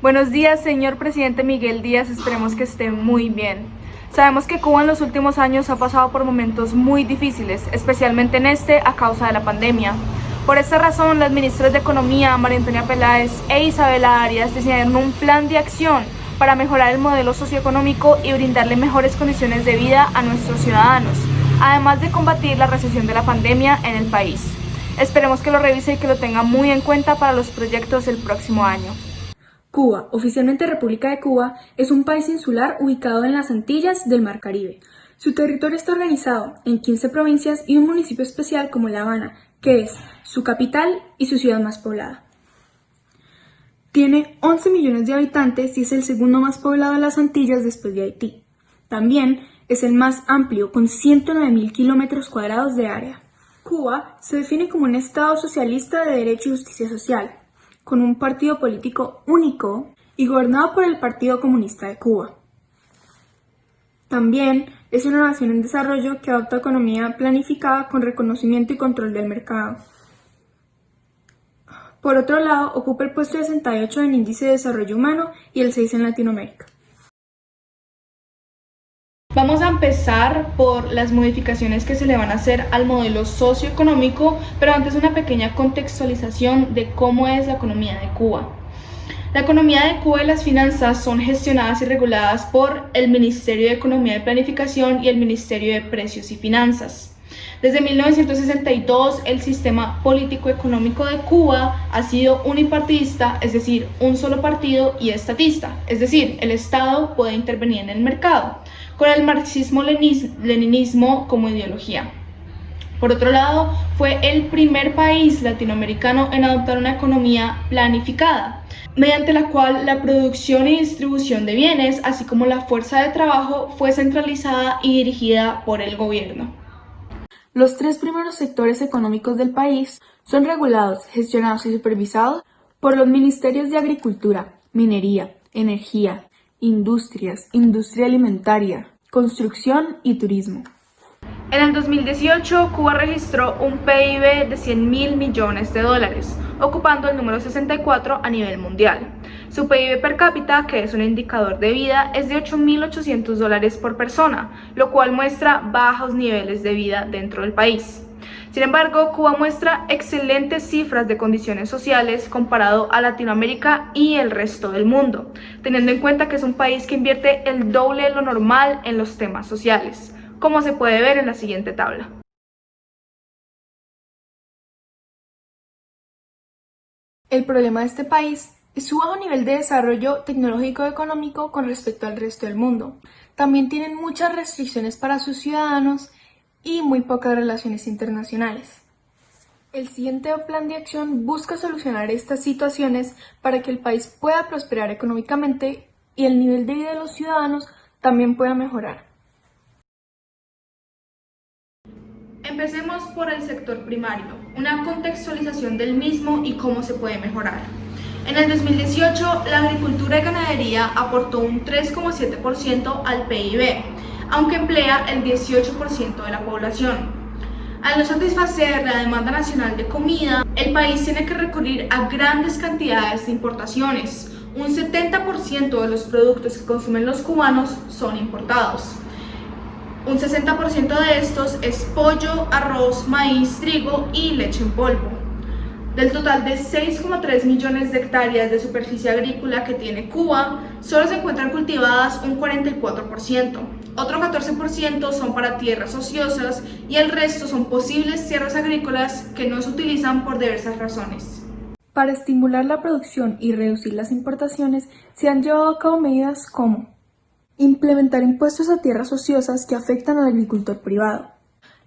Buenos días, señor presidente Miguel Díaz, esperemos que esté muy bien. Sabemos que Cuba en los últimos años ha pasado por momentos muy difíciles, especialmente en este a causa de la pandemia. Por esta razón, las ministras de Economía, María Antonia Peláez e Isabela Arias, decidieron un plan de acción para mejorar el modelo socioeconómico y brindarle mejores condiciones de vida a nuestros ciudadanos, además de combatir la recesión de la pandemia en el país. Esperemos que lo revise y que lo tenga muy en cuenta para los proyectos del próximo año. Cuba, oficialmente República de Cuba, es un país insular ubicado en las Antillas del Mar Caribe. Su territorio está organizado en 15 provincias y un municipio especial como La Habana, que es su capital y su ciudad más poblada. Tiene 11 millones de habitantes y es el segundo más poblado de las Antillas después de Haití. También es el más amplio, con 109.000 kilómetros cuadrados de área. Cuba se define como un Estado socialista de derecho y justicia social, con un partido político único y gobernado por el Partido Comunista de Cuba. También es una nación en desarrollo que adopta economía planificada con reconocimiento y control del mercado. Por otro lado, ocupa el puesto 68 en Índice de Desarrollo Humano y el 6 en Latinoamérica. Vamos a empezar por las modificaciones que se le van a hacer al modelo socioeconómico, pero antes una pequeña contextualización de cómo es la economía de Cuba. La economía de Cuba y las finanzas son gestionadas y reguladas por el Ministerio de Economía y Planificación y el Ministerio de Precios y Finanzas. Desde 1962, el sistema político-económico de Cuba ha sido unipartidista, es decir, un solo partido, y estatista, es decir, el Estado puede intervenir en el mercado, con el marxismo-leninismo como ideología. Por otro lado, fue el primer país latinoamericano en adoptar una economía planificada, mediante la cual la producción y distribución de bienes, así como la fuerza de trabajo, fue centralizada y dirigida por el gobierno. Los tres primeros sectores económicos del país son regulados, gestionados y supervisados por los Ministerios de Agricultura, Minería, Energía, Industrias, Industria Alimentaria, Construcción y Turismo. En el 2018, Cuba registró un PIB de 100.000 millones de dólares, ocupando el número 64 a nivel mundial. Su PIB per cápita, que es un indicador de vida, es de 8.800 dólares por persona, lo cual muestra bajos niveles de vida dentro del país. Sin embargo, Cuba muestra excelentes cifras de condiciones sociales comparado a Latinoamérica y el resto del mundo, teniendo en cuenta que es un país que invierte el doble de lo normal en los temas sociales, como se puede ver en la siguiente tabla. El problema de este país es su bajo nivel de desarrollo tecnológico y económico con respecto al resto del mundo. También tienen muchas restricciones para sus ciudadanos y muy pocas relaciones internacionales. El siguiente plan de acción busca solucionar estas situaciones para que el país pueda prosperar económicamente y el nivel de vida de los ciudadanos también pueda mejorar. Empecemos por el sector primario, una contextualización del mismo y cómo se puede mejorar. En el 2018, la agricultura y ganadería aportó un 3,7% al PIB, aunque emplea el 18% de la población. Al no satisfacer la demanda nacional de comida, el país tiene que recurrir a grandes cantidades de importaciones. Un 70% de los productos que consumen los cubanos son importados. Un 60% de estos es pollo, arroz, maíz, trigo y leche en polvo. Del total de 6,3 millones de hectáreas de superficie agrícola que tiene Cuba, solo se encuentran cultivadas un 44%. Otro 14% son para tierras ociosas y el resto son posibles tierras agrícolas que no se utilizan por diversas razones. Para estimular la producción y reducir las importaciones, se han llevado a cabo medidas como implementar impuestos a tierras ociosas que afectan al agricultor privado,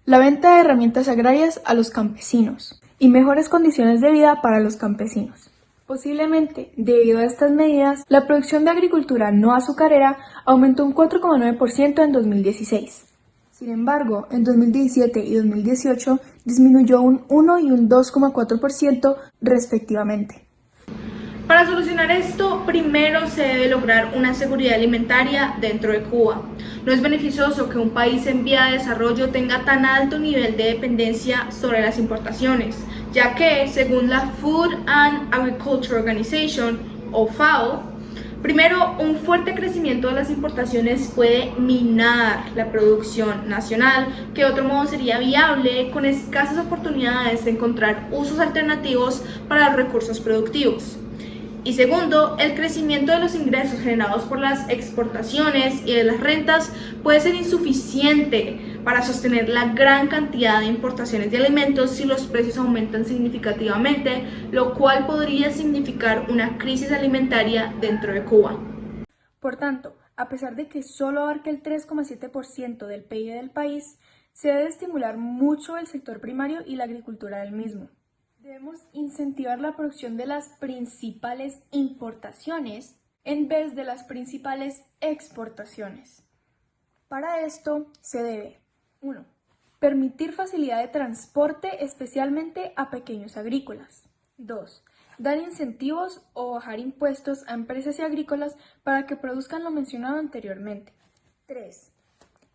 la venta de herramientas agrarias a los campesinos y mejores condiciones de vida para los campesinos. Posiblemente, debido a estas medidas, la producción de agricultura no azucarera aumentó un 4,9% en 2016. Sin embargo, en 2017 y 2018 disminuyó un 1 y un 2,4% respectivamente. Para solucionar esto, primero se debe lograr una seguridad alimentaria dentro de Cuba. No es beneficioso que un país en vía de desarrollo tenga tan alto nivel de dependencia sobre las importaciones, ya que, según la Food and Agriculture Organization, o FAO, Primero, un fuerte crecimiento de las importaciones puede minar la producción nacional, que de otro modo sería viable con escasas oportunidades de encontrar usos alternativos para los recursos productivos. Y segundo, el crecimiento de los ingresos generados por las exportaciones y de las rentas puede ser insuficiente para sostener la gran cantidad de importaciones de alimentos si los precios aumentan significativamente, lo cual podría significar una crisis alimentaria dentro de Cuba. Por tanto, a pesar de que solo abarca el 3,7% del PIB del país, se debe estimular mucho el sector primario y la agricultura del mismo. Debemos incentivar la producción de las principales importaciones en vez de las principales exportaciones. Para esto se debe 1. Permitir facilidad de transporte especialmente a pequeños agrícolas. 2. Dar incentivos o bajar impuestos a empresas y agrícolas para que produzcan lo mencionado anteriormente. 3.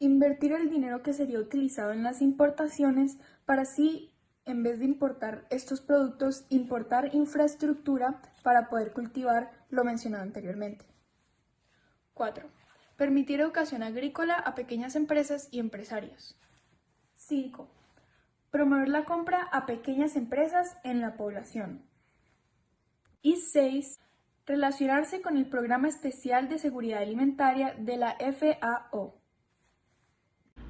Invertir el dinero que sería utilizado en las importaciones para así, en vez de importar estos productos, importar infraestructura para poder cultivar lo mencionado anteriormente. 4. Permitir educación agrícola a pequeñas empresas y empresarios. 5. Promover la compra a pequeñas empresas en la población. Y 6. Relacionarse con el Programa Especial de Seguridad Alimentaria de la FAO.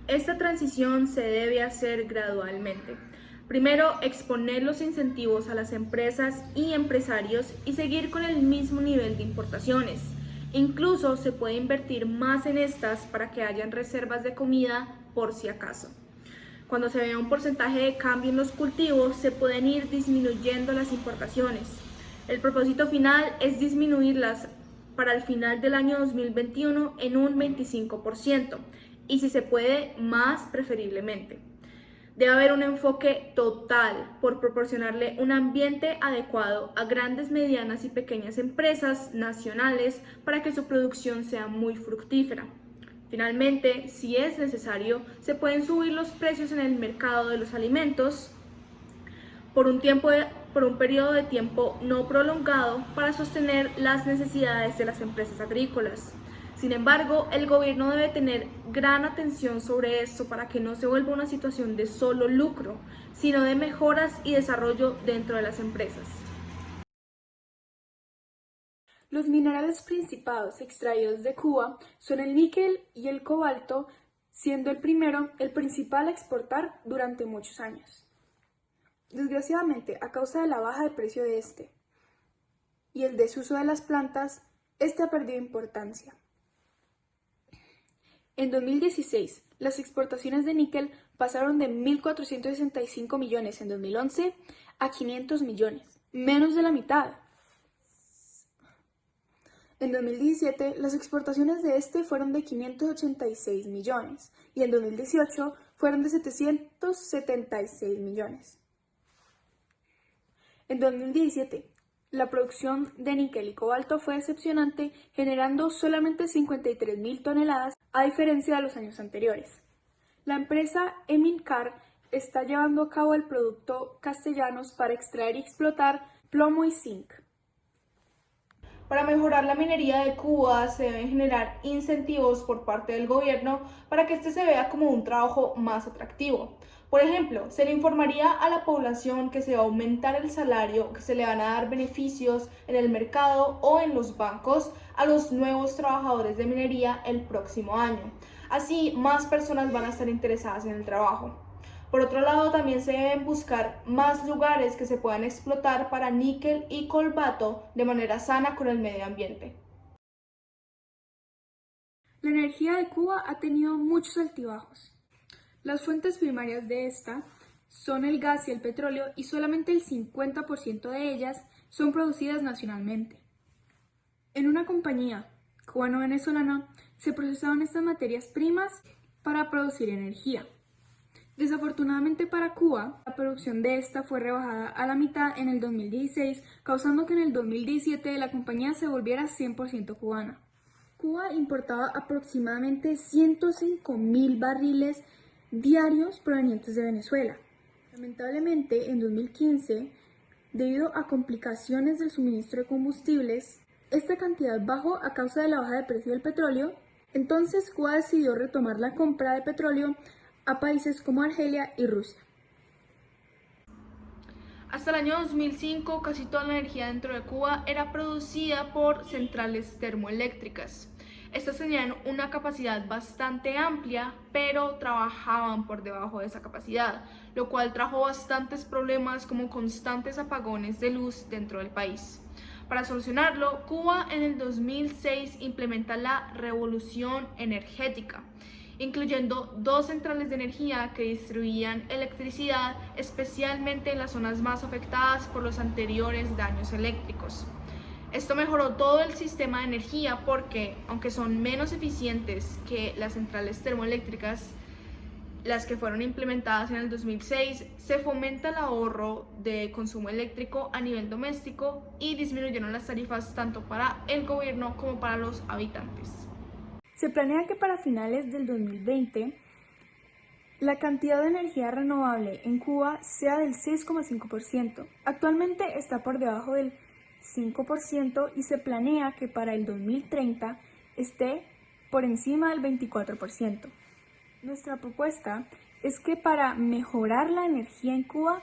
Esta transición se debe hacer gradualmente. Primero, exponer los incentivos a las empresas y empresarios y seguir con el mismo nivel de importaciones. Incluso se puede invertir más en estas para que hayan reservas de comida por si acaso. Cuando se vea un porcentaje de cambio en los cultivos, se pueden ir disminuyendo las importaciones. El propósito final es disminuirlas para el final del año 2021 en un 25%, y si se puede, más preferiblemente. Debe haber un enfoque total por proporcionarle un ambiente adecuado a grandes, medianas y pequeñas empresas nacionales para que su producción sea muy fructífera. Finalmente, si es necesario, se pueden subir los precios en el mercado de los alimentos por un periodo de tiempo no prolongado para sostener las necesidades de las empresas agrícolas. Sin embargo, el gobierno debe tener gran atención sobre esto para que no se vuelva una situación de solo lucro, sino de mejoras y desarrollo dentro de las empresas. Los minerales principados extraídos de Cuba son el níquel y el cobalto, siendo el primero el principal a exportar durante muchos años. Desgraciadamente, a causa de la baja de precio de este y el desuso de las plantas, este ha perdido importancia. En 2016, las exportaciones de níquel pasaron de 1.465 millones en 2011 a 500 millones, menos de la mitad. En 2017, las exportaciones de este fueron de 586 millones y en 2018 fueron de 776 millones. En 2017, la producción de níquel y cobalto fue decepcionante, generando solamente 53.000 toneladas, a diferencia de los años anteriores. La empresa Emincar está llevando a cabo el producto Castellanos para extraer y explotar plomo y zinc. Para mejorar la minería de Cuba se deben generar incentivos por parte del gobierno para que este se vea como un trabajo más atractivo. Por ejemplo, se le informaría a la población que se va a aumentar el salario, que se le van a dar beneficios en el mercado o en los bancos a los nuevos trabajadores de minería el próximo año. Así, más personas van a estar interesadas en el trabajo. Por otro lado, también se deben buscar más lugares que se puedan explotar para níquel y cobalto de manera sana con el medio ambiente. La energía de Cuba ha tenido muchos altibajos. Las fuentes primarias de esta son el gas y el petróleo y solamente el 50% de ellas son producidas nacionalmente. En una compañía cubano-venezolana se procesaban estas materias primas para producir energía. Desafortunadamente para Cuba, la producción de esta fue rebajada a la mitad en el 2016, causando que en el 2017 la compañía se volviera 100% cubana. Cuba importaba aproximadamente 105.000 barriles diarios provenientes de Venezuela. Lamentablemente, en 2015, debido a complicaciones del suministro de combustibles, Esta cantidad bajó a causa de la baja de precio del petróleo. Entonces Cuba decidió retomar la compra de petróleo a países como Argelia y Rusia. Hasta el año 2005, casi toda la energía dentro de Cuba era producida por centrales termoeléctricas. Estas tenían una capacidad bastante amplia, pero trabajaban por debajo de esa capacidad, lo cual trajo bastantes problemas como constantes apagones de luz dentro del país. Para solucionarlo, Cuba en el 2006 implementa la revolución energética, incluyendo 2 centrales de energía que distribuían electricidad, especialmente en las zonas más afectadas por los anteriores daños eléctricos. Esto mejoró todo el sistema de energía porque, aunque son menos eficientes que las centrales termoeléctricas, las que fueron implementadas en el 2006, se fomenta el ahorro de consumo eléctrico a nivel doméstico y disminuyeron las tarifas tanto para el gobierno como para los habitantes. Se planea que para finales del 2020 la cantidad de energía renovable en Cuba sea del 6,5%. Actualmente está por debajo del 5% y se planea que para el 2030 esté por encima del 24%. Nuestra propuesta es que para mejorar la energía en Cuba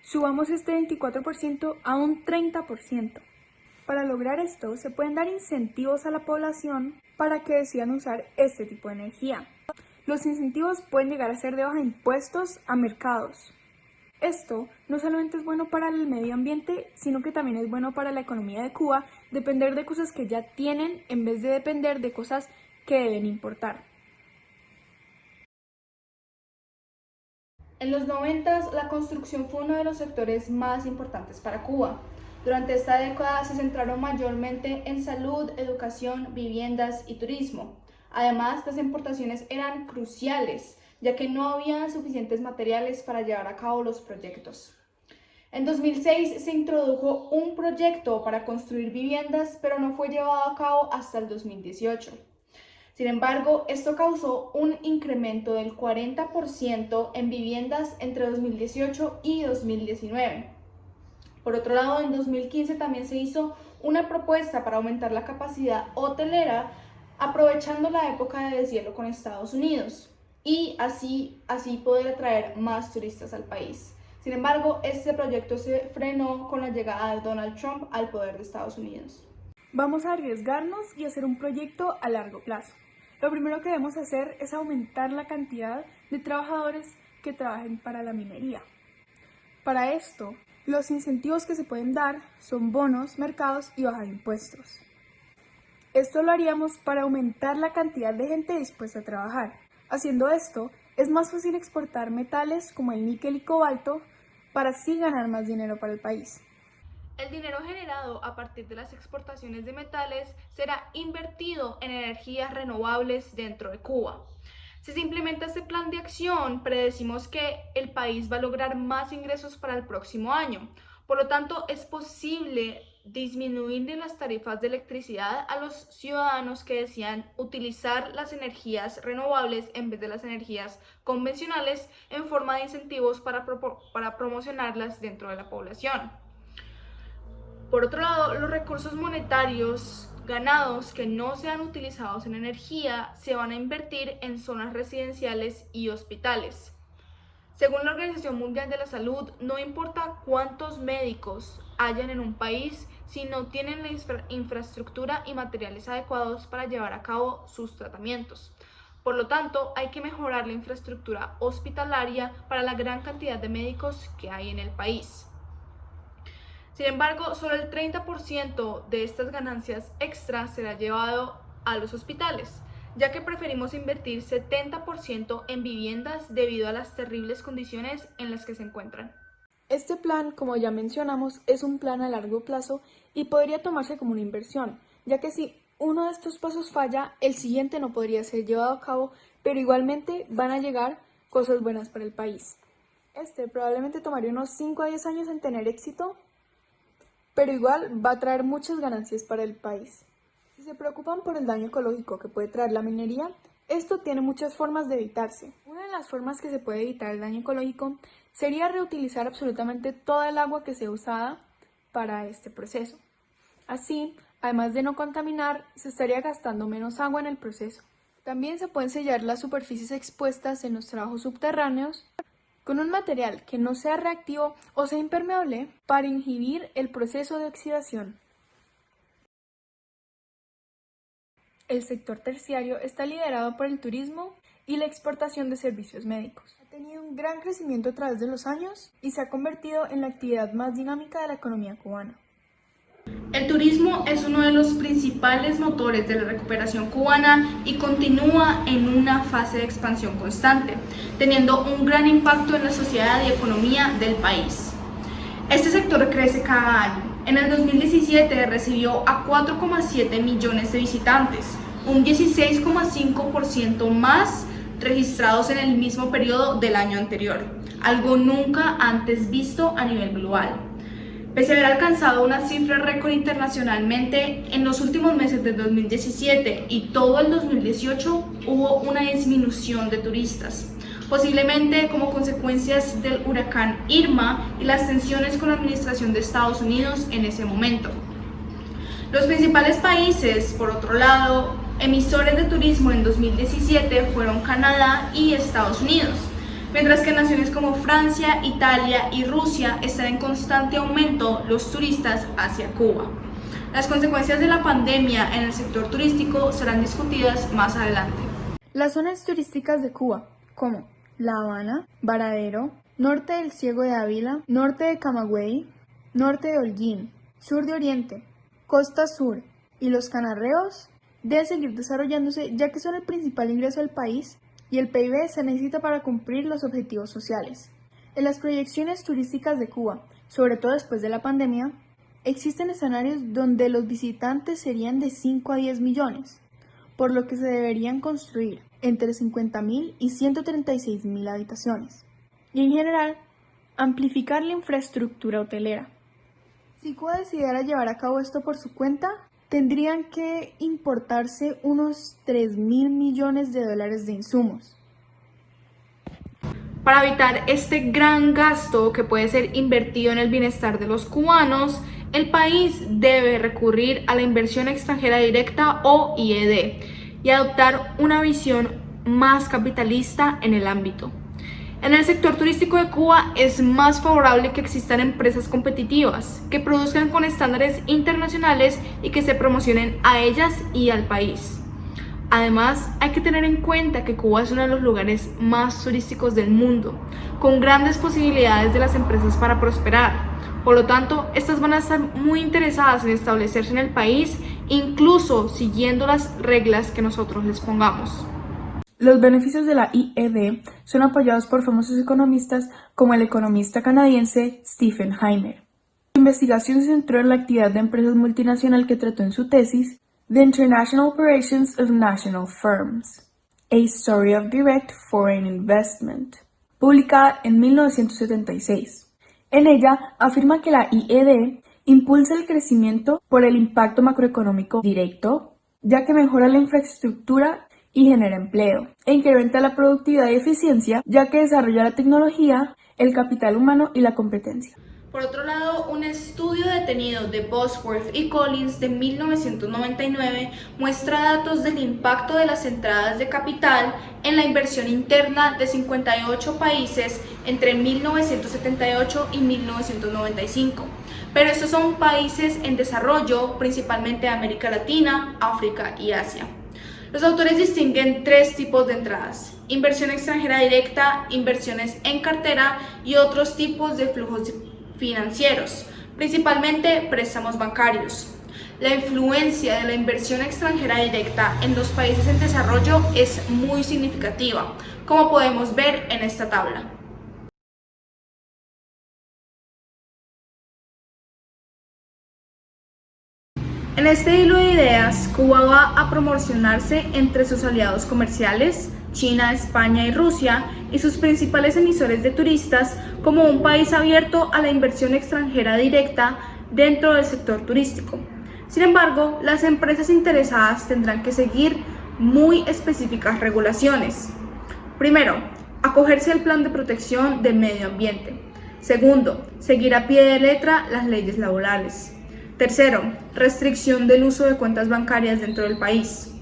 subamos este 24% a un 30%. Para lograr esto, se pueden dar incentivos a la población para que decidan usar este tipo de energía. Los incentivos pueden llegar a ser de baja impuestos a mercados. Esto no solamente es bueno para el medio ambiente, sino que también es bueno para la economía de Cuba, depender de cosas que ya tienen en vez de depender de cosas que deben importar. En los 90, la construcción fue uno de los sectores más importantes para Cuba. Durante esta década se centraron mayormente en salud, educación, viviendas y turismo. Además, las importaciones eran cruciales, ya que no había suficientes materiales para llevar a cabo los proyectos. En 2006 se introdujo un proyecto para construir viviendas, pero no fue llevado a cabo hasta el 2018. Sin embargo, esto causó un incremento del 40% en viviendas entre 2018 y 2019. Por otro lado, en 2015 también se hizo una propuesta para aumentar la capacidad hotelera, aprovechando la época de deshielo con Estados Unidos y así poder atraer más turistas al país. Sin embargo, este proyecto se frenó con la llegada de Donald Trump al poder de Estados Unidos. Vamos a arriesgarnos y hacer un proyecto a largo plazo. Lo primero que debemos hacer es aumentar la cantidad de trabajadores que trabajen para la minería. Para esto, los incentivos que se pueden dar son bonos, mercados y bajar impuestos. Esto lo haríamos para aumentar la cantidad de gente dispuesta a trabajar. Haciendo esto, es más fácil exportar metales como el níquel y cobalto para así ganar más dinero para el país. El dinero generado a partir de las exportaciones de metales será invertido en energías renovables dentro de Cuba. Si se implementa este plan de acción, predecimos que el país va a lograr más ingresos para el próximo año. Por lo tanto, es posible disminuir las tarifas de electricidad a los ciudadanos que desean utilizar las energías renovables en vez de las energías convencionales en forma de incentivos para promocionarlas dentro de la población. Por otro lado, los recursos monetarios ganados que no sean utilizados en energía se van a invertir en zonas residenciales y hospitales. Según la Organización Mundial de la Salud, no importa cuántos médicos hayan en un país si no tienen la infraestructura y materiales adecuados para llevar a cabo sus tratamientos. Por lo tanto, hay que mejorar la infraestructura hospitalaria para la gran cantidad de médicos que hay en el país. Sin embargo, solo el 30% de estas ganancias extras será llevado a los hospitales, ya que preferimos invertir 70% en viviendas debido a las terribles condiciones en las que se encuentran. Este plan, como ya mencionamos, es un plan a largo plazo y podría tomarse como una inversión, ya que si uno de estos pasos falla, el siguiente no podría ser llevado a cabo, pero igualmente van a llegar cosas buenas para el país. Este probablemente tomaría unos 5 a 10 años en tener éxito, pero igual va a traer muchas ganancias para el país. Si se preocupan por el daño ecológico que puede traer la minería, esto tiene muchas formas de evitarse. Una de las formas que se puede evitar el daño ecológico sería reutilizar absolutamente toda el agua que sea usada para este proceso. Así, Además de no contaminar, se estaría gastando menos agua en el proceso. También se pueden sellar las superficies expuestas en los trabajos subterráneos con un material que no sea reactivo o sea impermeable para inhibir el proceso de oxidación. El sector terciario está liderado por el turismo y la exportación de servicios médicos. Ha tenido un gran crecimiento a través de los años y se ha convertido en la actividad más dinámica de la economía cubana. El turismo es uno de los principales motores de la recuperación cubana y continúa en una fase de expansión constante, teniendo un gran impacto en la sociedad y economía del país. Este sector crece cada año. En el 2017 recibió a 4,7 millones de visitantes, un 16,5% más registrados en el mismo periodo del año anterior, algo nunca antes visto a nivel global. Pese a haber alcanzado una cifra récord internacionalmente, en los últimos meses de 2017 y todo el 2018 hubo una disminución de turistas, posiblemente como consecuencias del huracán Irma y las tensiones con la administración de Estados Unidos en ese momento. Los principales países, por otro lado, emisores de turismo en 2017 fueron Canadá y Estados Unidos, mientras que naciones como Francia, Italia y Rusia están en constante aumento los turistas hacia Cuba. Las consecuencias de la pandemia en el sector turístico serán discutidas más adelante. Las zonas turísticas de Cuba, como La Habana, Varadero, norte del Ciego de Ávila, norte de Camagüey, norte de Holguín, sur de Oriente, costa sur y los Canarreos, deben seguir desarrollándose ya que son el principal ingreso del país y el PIB se necesita para cumplir los objetivos sociales. En las proyecciones turísticas de Cuba, sobre todo después de la pandemia, existen escenarios donde los visitantes serían de 5 a 10 millones, por lo que se deberían construir entre 50.000 y 136.000 habitaciones, y en general, amplificar la infraestructura hotelera. Si Cuba decidiera llevar a cabo esto por su cuenta, tendrían que importarse unos 3.000 millones de dólares de insumos. Para evitar este gran gasto que puede ser invertido en el bienestar de los cubanos, el país debe recurrir a la inversión extranjera directa o IED y adoptar una visión más capitalista en el ámbito. En el sector turístico de Cuba es más favorable que existan empresas competitivas, que produzcan con estándares internacionales y que se promocionen a ellas y al país. Además, hay que tener en cuenta que Cuba es uno de los lugares más turísticos del mundo, con grandes posibilidades de las empresas para prosperar. Por lo tanto, estas van a estar muy interesadas en establecerse en el país, incluso siguiendo las reglas que nosotros les pongamos. Los beneficios de la IED son apoyados por famosos economistas como el economista canadiense Stephen Heiner. Su investigación se centró en la actividad de empresas multinacionales que trató en su tesis The International Operations of National Firms, A Story of Direct Foreign Investment, publicada en 1976. En ella afirma que la IED impulsa el crecimiento por el impacto macroeconómico directo, ya que mejora la infraestructura y genera empleo, e incrementa la productividad y eficiencia, ya que desarrolla la tecnología, el capital humano y la competencia. Por otro lado, un estudio detenido de Bosworth y Collins de 1999 muestra datos del impacto de las entradas de capital en la inversión interna de 58 países entre 1978 y 1995. Pero estos son países en desarrollo, principalmente de América Latina, África y Asia. Los autores distinguen tres tipos de entradas: inversión extranjera directa, inversiones en cartera y otros tipos de flujos financieros, principalmente préstamos bancarios. La influencia de la inversión extranjera directa en los países en desarrollo es muy significativa, como podemos ver en esta tabla. En este hilo de ideas, Cuba va a promocionarse entre sus aliados comerciales, China, España y Rusia, y sus principales emisores de turistas como un país abierto a la inversión extranjera directa dentro del sector turístico. Sin embargo, las empresas interesadas tendrán que seguir muy específicas regulaciones. Primero, acogerse al plan de protección del medio ambiente. Segundo, seguir a pie de letra las leyes laborales. Tercero, restricción del uso de cuentas bancarias dentro del país.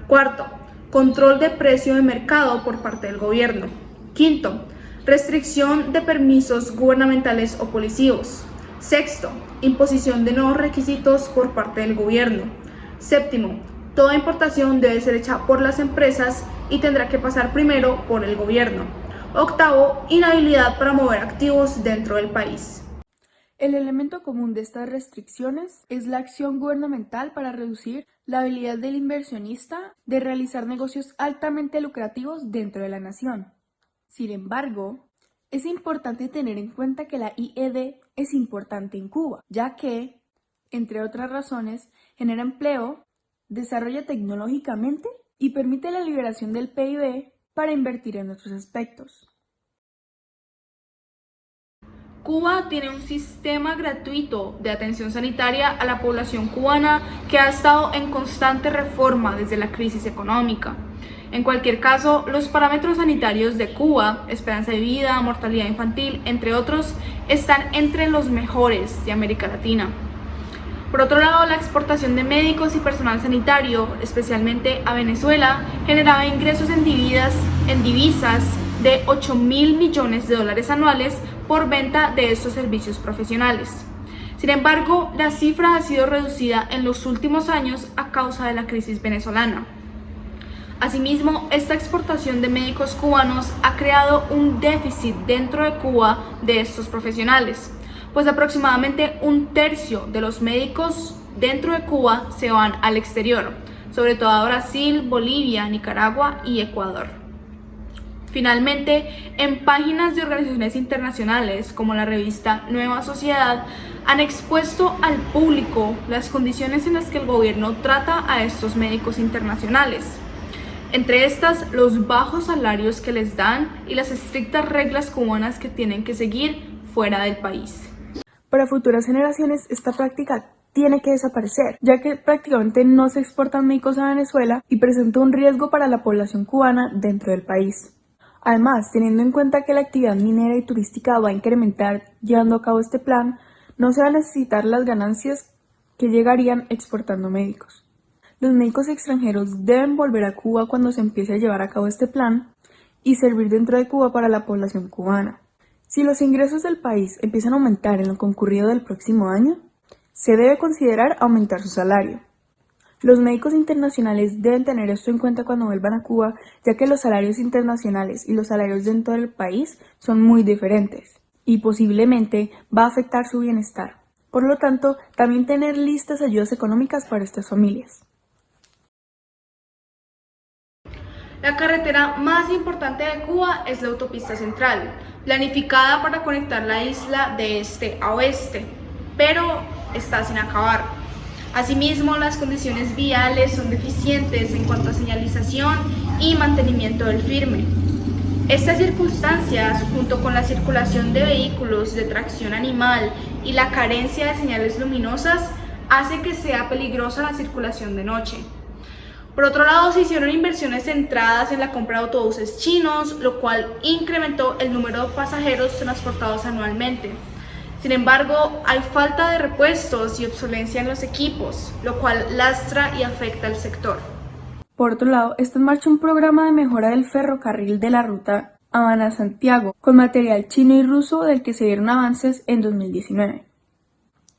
Cuarto, control de precio de mercado por parte del gobierno. Quinto, restricción de permisos gubernamentales o policivos. Sexto, imposición de nuevos requisitos por parte del gobierno. Séptimo, toda importación debe ser hecha por las empresas y tendrá que pasar primero por el gobierno. Octavo, inhabilidad para mover activos dentro del país. El elemento común de estas restricciones es la acción gubernamental para reducir la habilidad del inversionista de realizar negocios altamente lucrativos dentro de la nación. Sin embargo, es importante tener en cuenta que la IED es importante en Cuba, ya que, entre otras razones, genera empleo, desarrolla tecnológicamente y permite la liberación del PIB para invertir en otros aspectos. Cuba tiene un sistema gratuito de atención sanitaria a la población cubana que ha estado en constante reforma desde la crisis económica. En cualquier caso, los parámetros sanitarios de Cuba, esperanza de vida, mortalidad infantil, entre otros, están entre los mejores de América Latina. Por otro lado, la exportación de médicos y personal sanitario, especialmente a Venezuela, generaba ingresos en divisas de 8.000 millones de dólares anuales por venta de estos servicios profesionales. Sin embargo, la cifra ha sido reducida en los últimos años a causa de la crisis venezolana. Asimismo, esta exportación de médicos cubanos ha creado un déficit dentro de Cuba de estos profesionales, pues aproximadamente un tercio de los médicos dentro de Cuba se van al exterior, sobre todo a Brasil, Bolivia, Nicaragua y Ecuador. Finalmente, en páginas de organizaciones internacionales como la revista Nueva Sociedad han expuesto al público las condiciones en las que el gobierno trata a estos médicos internacionales. Entre estas, los bajos salarios que les dan y las estrictas reglas cubanas que tienen que seguir fuera del país. Para futuras generaciones, esta práctica tiene que desaparecer, ya que prácticamente no se exportan médicos a Venezuela y presenta un riesgo para la población cubana dentro del país. Además, teniendo en cuenta que la actividad minera y turística va a incrementar llevando a cabo este plan, no se van a necesitar las ganancias que llegarían exportando médicos. Los médicos extranjeros deben volver a Cuba cuando se empiece a llevar a cabo este plan y servir dentro de Cuba para la población cubana. Si los ingresos del país empiezan a aumentar en lo concurrido del próximo año, se debe considerar aumentar su salario. Los médicos internacionales deben tener esto en cuenta cuando vuelvan a Cuba, ya que los salarios internacionales y los salarios dentro del país son muy diferentes y posiblemente va a afectar su bienestar. Por lo tanto, también tener listas ayudas económicas para estas familias. La carretera más importante de Cuba es la autopista central, planificada para conectar la isla de este a oeste, pero está sin acabar. Asimismo, las condiciones viales son deficientes en cuanto a señalización y mantenimiento del firme. Estas circunstancias, junto con la circulación de vehículos de tracción animal y la carencia de señales luminosas, hace que sea peligrosa la circulación de noche. Por otro lado, se hicieron inversiones centradas en la compra de autobuses chinos, lo cual incrementó el número de pasajeros transportados anualmente. Sin embargo, hay falta de repuestos y obsolencia en los equipos, lo cual lastra y afecta al sector. Por otro lado, está en marcha un programa de mejora del ferrocarril de la ruta Habana-Santiago, con material chino y ruso del que se dieron avances en 2019.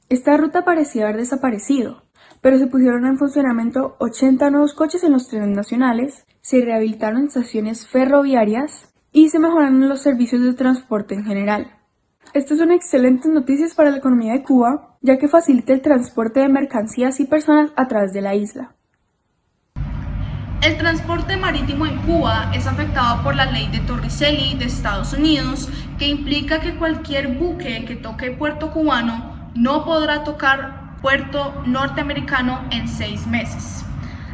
Esta ruta parecía haber desaparecido, pero se pusieron en funcionamiento 80 nuevos coches en los trenes nacionales, se rehabilitaron estaciones ferroviarias y se mejoraron los servicios de transporte en general. Estas son excelentes noticias para la economía de Cuba, ya que facilita el transporte de mercancías y personas a través de la isla. El transporte marítimo en Cuba es afectado por la ley de Torricelli de Estados Unidos, que implica que cualquier buque que toque puerto cubano no podrá tocar puerto norteamericano en 6 meses.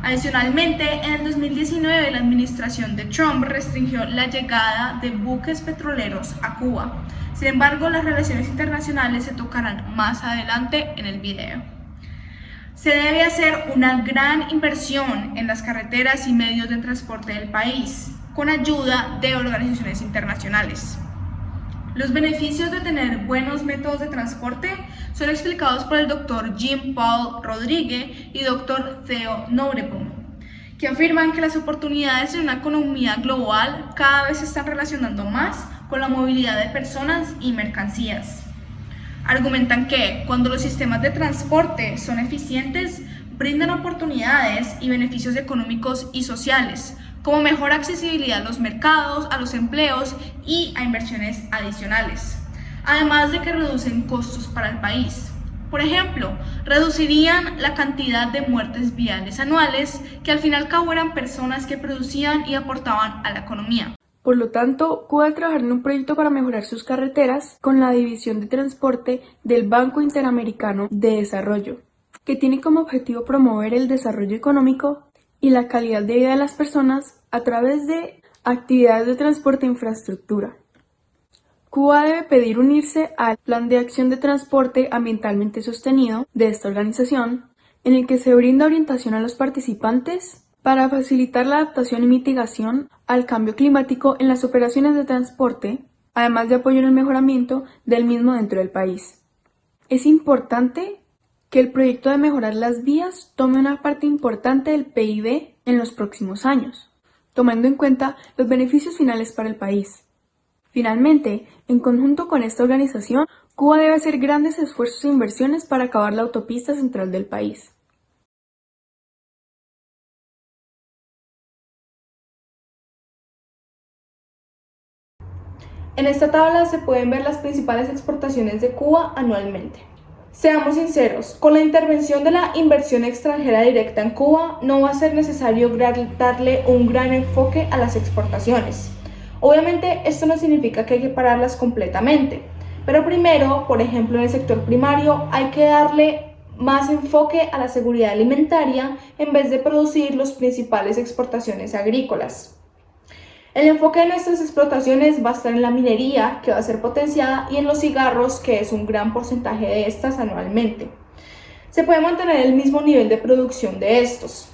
Adicionalmente, en el 2019 la administración de Trump restringió la llegada de buques petroleros a Cuba. Sin embargo, las relaciones internacionales se tocarán más adelante en el video. Se debe hacer una gran inversión en las carreteras y medios de transporte del país, con ayuda de organizaciones internacionales. Los beneficios de tener buenos métodos de transporte son explicados por el Dr. Jean-Paul Rodriguez y Dr. Theo Noureboom, que afirman que las oportunidades en una economía global cada vez se están relacionando más con la movilidad de personas y mercancías. Argumentan que cuando los sistemas de transporte son eficientes, brindan oportunidades y beneficios económicos y sociales, como mejor accesibilidad a los mercados, a los empleos y a inversiones adicionales, además de que reducen costos para el país. Por ejemplo, reducirían la cantidad de muertes viales anuales, que al fin y al cabo eran personas que producían y aportaban a la economía. Por lo tanto, Cuba debe trabajar en un proyecto para mejorar sus carreteras con la División de Transporte del Banco Interamericano de Desarrollo, que tiene como objetivo promover el desarrollo económico y la calidad de vida de las personas a través de actividades de transporte e infraestructura. Cuba debe pedir unirse al Plan de Acción de Transporte Ambientalmente Sostenido de esta organización, en el que se brinda orientación a los participantes para facilitar la adaptación y mitigación al cambio climático en las operaciones de transporte, además de apoyo en el mejoramiento del mismo dentro del país. Es importante que el proyecto de mejorar las vías tome una parte importante del PIB en los próximos años, tomando en cuenta los beneficios finales para el país. Finalmente, en conjunto con esta organización, Cuba debe hacer grandes esfuerzos e inversiones para acabar la autopista central del país. En esta tabla se pueden ver las principales exportaciones de Cuba anualmente. Seamos sinceros, con la intervención de la inversión extranjera directa en Cuba no va a ser necesario darle un gran enfoque a las exportaciones. Obviamente esto no significa que hay que pararlas completamente, pero primero, por ejemplo en el sector primario, hay que darle más enfoque a la seguridad alimentaria en vez de producir las principales exportaciones agrícolas. El enfoque de nuestras explotaciones va a estar en la minería, que va a ser potenciada, y en los cigarros, que es un gran porcentaje de estas anualmente. Se puede mantener el mismo nivel de producción de estos,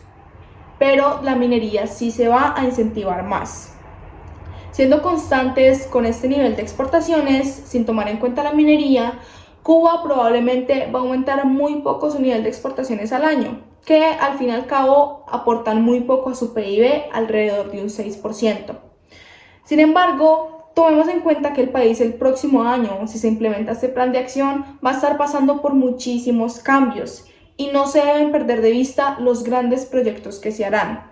pero la minería sí se va a incentivar más. Siendo constantes con este nivel de exportaciones, sin tomar en cuenta la minería, Cuba probablemente va a aumentar muy poco su nivel de exportaciones al año, que al fin y al cabo aportan muy poco a su PIB, alrededor de un 6%. Sin embargo, tomemos en cuenta que el país el próximo año, si se implementa este plan de acción, va a estar pasando por muchísimos cambios y no se deben perder de vista los grandes proyectos que se harán.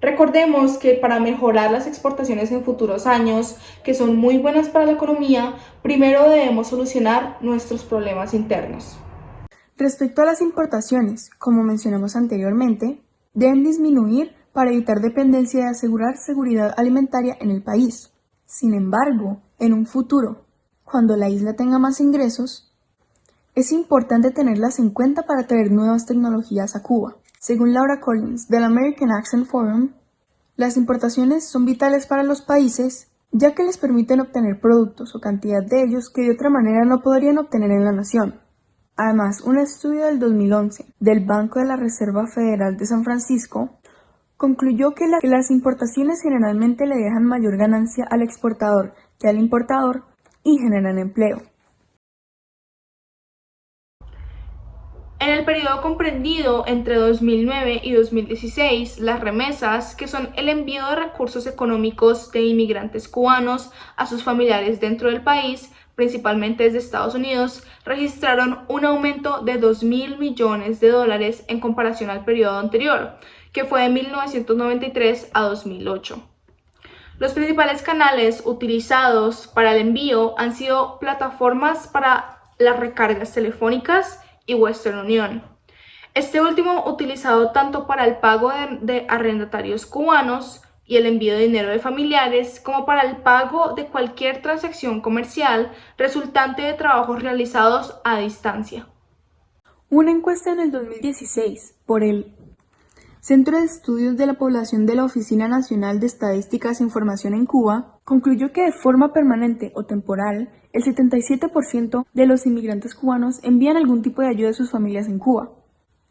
Recordemos que para mejorar las exportaciones en futuros años, que son muy buenas para la economía, primero debemos solucionar nuestros problemas internos. Respecto a las importaciones, como mencionamos anteriormente, deben disminuir para evitar dependencia y asegurar seguridad alimentaria en el país. Sin embargo, en un futuro, cuando la isla tenga más ingresos, es importante tenerlas en cuenta para traer nuevas tecnologías a Cuba. Según Laura Collins, del American Accent Forum, las importaciones son vitales para los países, ya que les permiten obtener productos o cantidad de ellos que de otra manera no podrían obtener en la nación. Además, un estudio del 2011 del Banco de la Reserva Federal de San Francisco concluyó que las importaciones generalmente le dejan mayor ganancia al exportador que al importador y generan empleo. En el periodo comprendido entre 2009 y 2016, las remesas, que son el envío de recursos económicos de inmigrantes cubanos a sus familiares dentro del país, principalmente desde Estados Unidos, registraron un aumento de $2.000 millones en comparación al periodo anterior, que fue de 1993 a 2008. Los principales canales utilizados para el envío han sido plataformas para las recargas telefónicas y Western Union. Este último utilizado tanto para el pago de arrendatarios cubanos y el envío de dinero de familiares, como para el pago de cualquier transacción comercial resultante de trabajos realizados a distancia. Una encuesta en el 2016 por el Centro de Estudios de la Población de la Oficina Nacional de Estadísticas e Información en Cuba concluyó que de forma permanente o temporal, el 77% de los inmigrantes cubanos envían algún tipo de ayuda a sus familias en Cuba.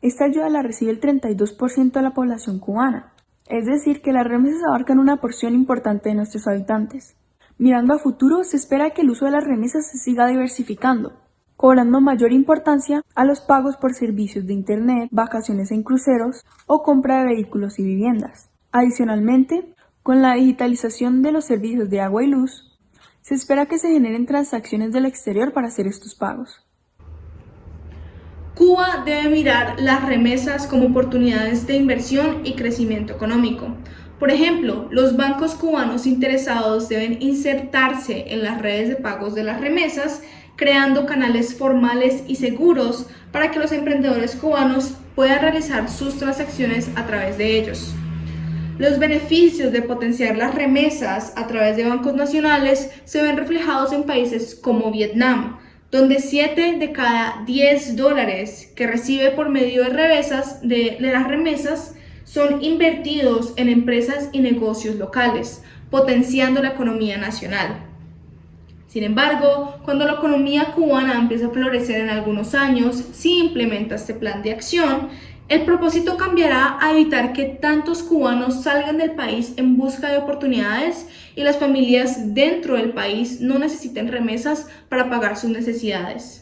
Esta ayuda la recibe el 32% de la población cubana, es decir, que las remesas abarcan una porción importante de nuestros habitantes. Mirando a futuro, se espera que el uso de las remesas se siga diversificando, cobrando mayor importancia a los pagos por servicios de Internet, vacaciones en cruceros o compra de vehículos y viviendas. Adicionalmente, con la digitalización de los servicios de agua y luz, se espera que se generen transacciones del exterior para hacer estos pagos. Cuba debe mirar las remesas como oportunidades de inversión y crecimiento económico. Por ejemplo, los bancos cubanos interesados deben insertarse en las redes de pagos de las remesas, creando canales formales y seguros para que los emprendedores cubanos puedan realizar sus transacciones a través de ellos. Los beneficios de potenciar las remesas a través de bancos nacionales se ven reflejados en países como Vietnam, donde 7 de cada 10 dólares que recibe por medio de las remesas son invertidos en empresas y negocios locales, potenciando la economía nacional. Sin embargo, cuando la economía cubana empieza a florecer en algunos años, si implementa este plan de acción, el propósito cambiará a evitar que tantos cubanos salgan del país en busca de oportunidades y las familias dentro del país no necesiten remesas para pagar sus necesidades.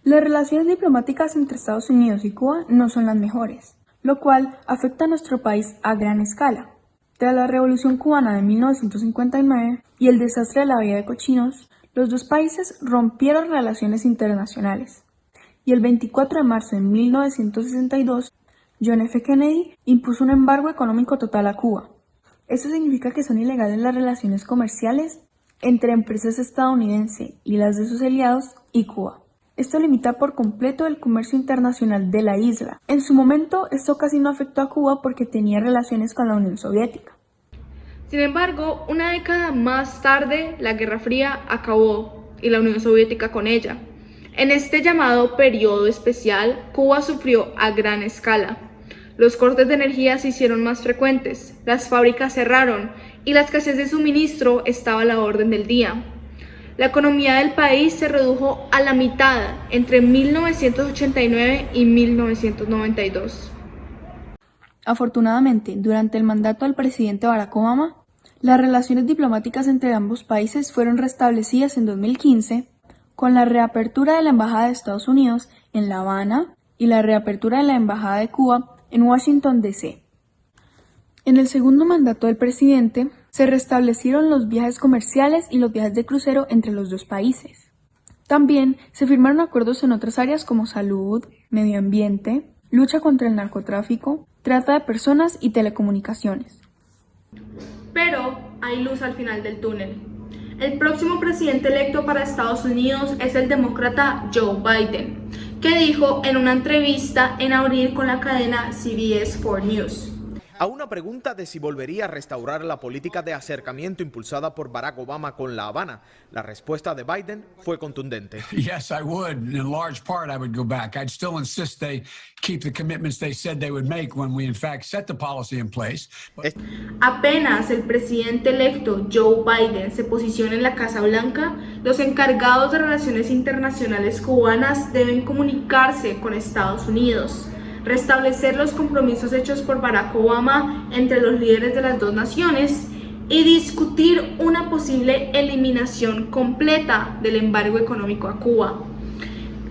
Las relaciones diplomáticas entre Estados Unidos y Cuba no son las mejores, lo cual afecta a nuestro país a gran escala. Tras la Revolución Cubana de 1959 y el desastre de la Villa de Cochinos, los dos países rompieron relaciones internacionales. Y el 24 de marzo de 1962, John F. Kennedy impuso un embargo económico total a Cuba. Esto significa que son ilegales las relaciones comerciales entre empresas estadounidenses y las de sus aliados y Cuba. Esto limita por completo el comercio internacional de la isla. En su momento, esto casi no afectó a Cuba porque tenía relaciones con la Unión Soviética. Sin embargo, una década más tarde, la Guerra Fría acabó y la Unión Soviética con ella. En este llamado periodo especial, Cuba sufrió a gran escala. Los cortes de energía se hicieron más frecuentes, las fábricas cerraron y la escasez de suministro estaba a la orden del día. La economía del país se redujo a la mitad entre 1989 y 1992. Afortunadamente, durante el mandato del presidente Barack Obama, las relaciones diplomáticas entre ambos países fueron restablecidas en 2015 con la reapertura de la Embajada de Estados Unidos en La Habana y la reapertura de la Embajada de Cuba en Washington, D.C. En el segundo mandato del presidente, se restablecieron los viajes comerciales y los viajes de crucero entre los dos países. También se firmaron acuerdos en otras áreas como salud, medio ambiente, lucha contra el narcotráfico, trata de personas y telecomunicaciones. Pero hay luz al final del túnel. El próximo presidente electo para Estados Unidos es el demócrata Joe Biden, que dijo en una entrevista en abril con la cadena CBS 4 News. A una pregunta de si volvería a restaurar la política de acercamiento impulsada por Barack Obama con La Habana, la respuesta de Biden fue contundente. Yes, I would. In large part, I would go back. I'd still insist they keep the commitments they said they would make when we in fact set the policy in place. Apenas el presidente electo Joe Biden se posiciona en la Casa Blanca, los encargados de relaciones internacionales cubanas deben comunicarse con Estados Unidos, restablecer los compromisos hechos por Barack Obama entre los líderes de las dos naciones y discutir una posible eliminación completa del embargo económico a Cuba.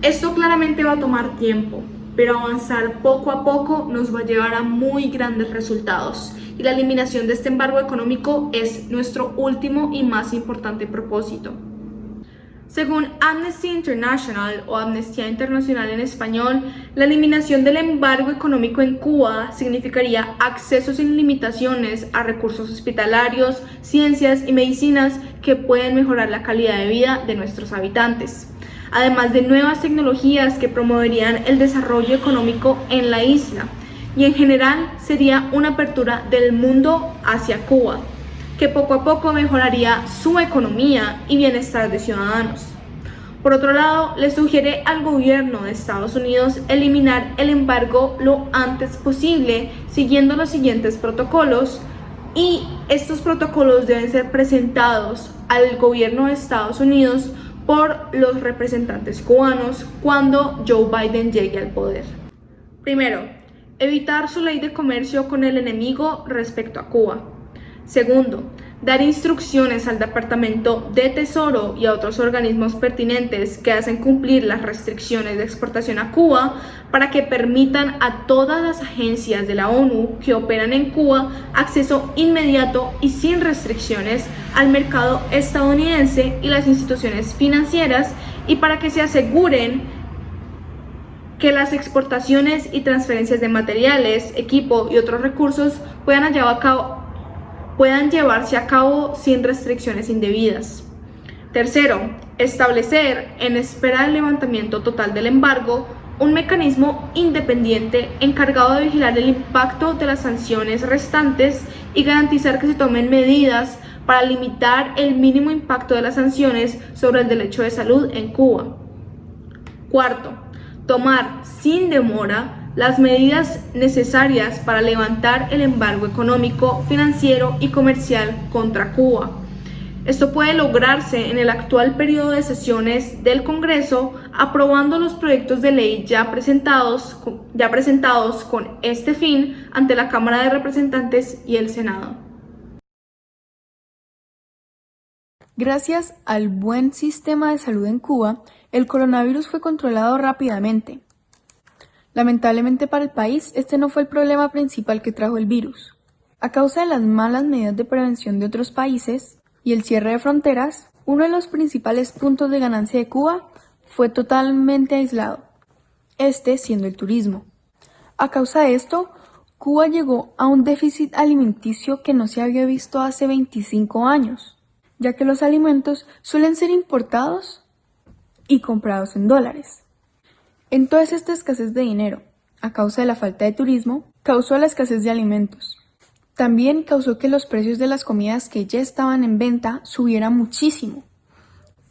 Esto claramente va a tomar tiempo, pero avanzar poco a poco nos va a llevar a muy grandes resultados y la eliminación de este embargo económico es nuestro último y más importante propósito. Según Amnesty International o Amnistía Internacional en español, la eliminación del embargo económico en Cuba significaría acceso sin limitaciones a recursos hospitalarios, ciencias y medicinas que pueden mejorar la calidad de vida de nuestros habitantes, además de nuevas tecnologías que promoverían el desarrollo económico en la isla y en general sería una apertura del mundo hacia Cuba, que poco a poco mejoraría su economía y bienestar de ciudadanos. Por otro lado, le sugiere al gobierno de Estados Unidos eliminar el embargo lo antes posible, siguiendo los siguientes protocolos, y estos protocolos deben ser presentados al gobierno de Estados Unidos por los representantes cubanos cuando Joe Biden llegue al poder. Primero, evitar su ley de comercio con el enemigo respecto a Cuba. Segundo, dar instrucciones al Departamento de Tesoro y a otros organismos pertinentes que hacen cumplir las restricciones de exportación a Cuba para que permitan a todas las agencias de la ONU que operan en Cuba acceso inmediato y sin restricciones al mercado estadounidense y las instituciones financieras, y para que se aseguren que las exportaciones y transferencias de materiales, equipo y otros recursos puedan llevarse a cabo sin restricciones indebidas. Tercero, establecer, en espera del levantamiento total del embargo, un mecanismo independiente encargado de vigilar el impacto de las sanciones restantes y garantizar que se tomen medidas para limitar el mínimo impacto de las sanciones sobre el derecho de salud en Cuba. Cuarto, tomar sin demora las medidas necesarias para levantar el embargo económico, financiero y comercial contra Cuba. Esto puede lograrse en el actual periodo de sesiones del Congreso, aprobando los proyectos de ley ya presentados con este fin ante la Cámara de Representantes y el Senado. Gracias al buen sistema de salud en Cuba, el coronavirus fue controlado rápidamente. Lamentablemente para el país, este no fue el problema principal que trajo el virus. A causa de las malas medidas de prevención de otros países y el cierre de fronteras, uno de los principales puntos de ganancia de Cuba fue totalmente aislado, este siendo el turismo. A causa de esto, Cuba llegó a un déficit alimenticio que no se había visto hace 25 años, ya que los alimentos suelen ser importados y comprados en dólares. Entonces esta escasez de dinero, a causa de la falta de turismo, causó la escasez de alimentos. También causó que los precios de las comidas que ya estaban en venta subieran muchísimo.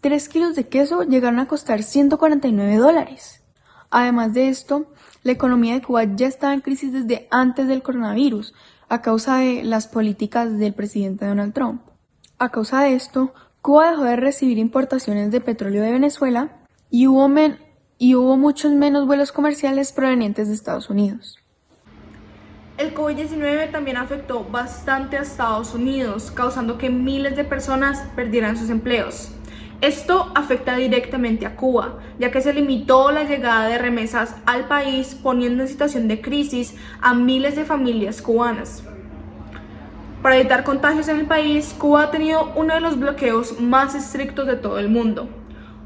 3 kilos de queso llegaron a costar $149. Además de esto, la economía de Cuba ya estaba en crisis desde antes del coronavirus, a causa de las políticas del presidente Donald Trump. A causa de esto, Cuba dejó de recibir importaciones de petróleo de Venezuela y hubo muchos menos vuelos comerciales provenientes de Estados Unidos. El COVID-19 también afectó bastante a Estados Unidos, causando que miles de personas perdieran sus empleos. Esto afecta directamente a Cuba, ya que se limitó la llegada de remesas al país, poniendo en situación de crisis a miles de familias cubanas. Para evitar contagios en el país, Cuba ha tenido uno de los bloqueos más estrictos de todo el mundo.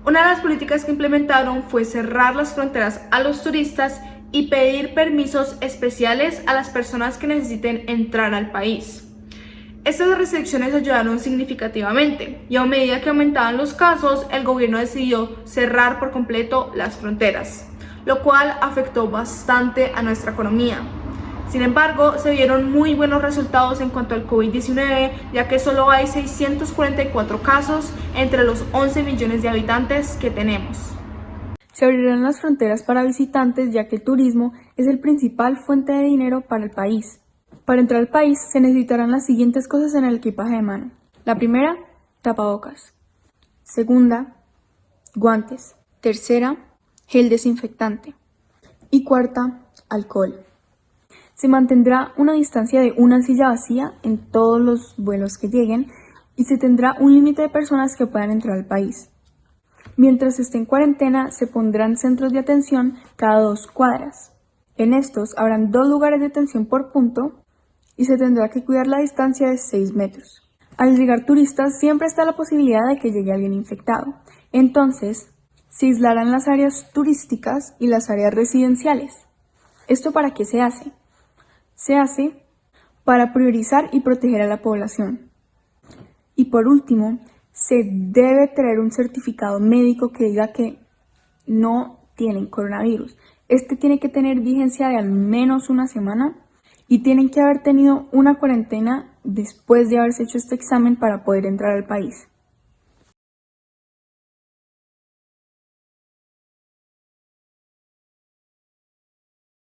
Una de las políticas que implementaron fue cerrar las fronteras a los turistas y pedir permisos especiales a las personas que necesiten entrar al país. Estas restricciones ayudaron significativamente y a medida que aumentaban los casos, el gobierno decidió cerrar por completo las fronteras, lo cual afectó bastante a nuestra economía. Sin embargo, se vieron muy buenos resultados en cuanto al COVID-19, ya que solo hay 644 casos entre los 11 millones de habitantes que tenemos. Se abrirán las fronteras para visitantes, ya que el turismo es el principal fuente de dinero para el país. Para entrar al país se necesitarán las siguientes cosas en el equipaje de mano. La primera, tapabocas. Segunda, guantes. Tercera, gel desinfectante. Y cuarta, alcohol. Se mantendrá una distancia de una silla vacía en todos los vuelos que lleguen y se tendrá un límite de personas que puedan entrar al país. Mientras esté en cuarentena, se pondrán centros de atención cada 2 cuadras. En estos habrán 2 lugares de atención por punto y se tendrá que cuidar la distancia de 6 metros. Al llegar turistas, siempre está la posibilidad de que llegue alguien infectado. Entonces, se aislarán las áreas turísticas y las áreas residenciales. ¿Esto para qué se hace? Se hace para priorizar y proteger a la población. Y por último, se debe traer un certificado médico que diga que no tienen coronavirus. Este tiene que tener vigencia de al menos 1 semana y tienen que haber tenido una cuarentena después de haberse hecho este examen para poder entrar al país.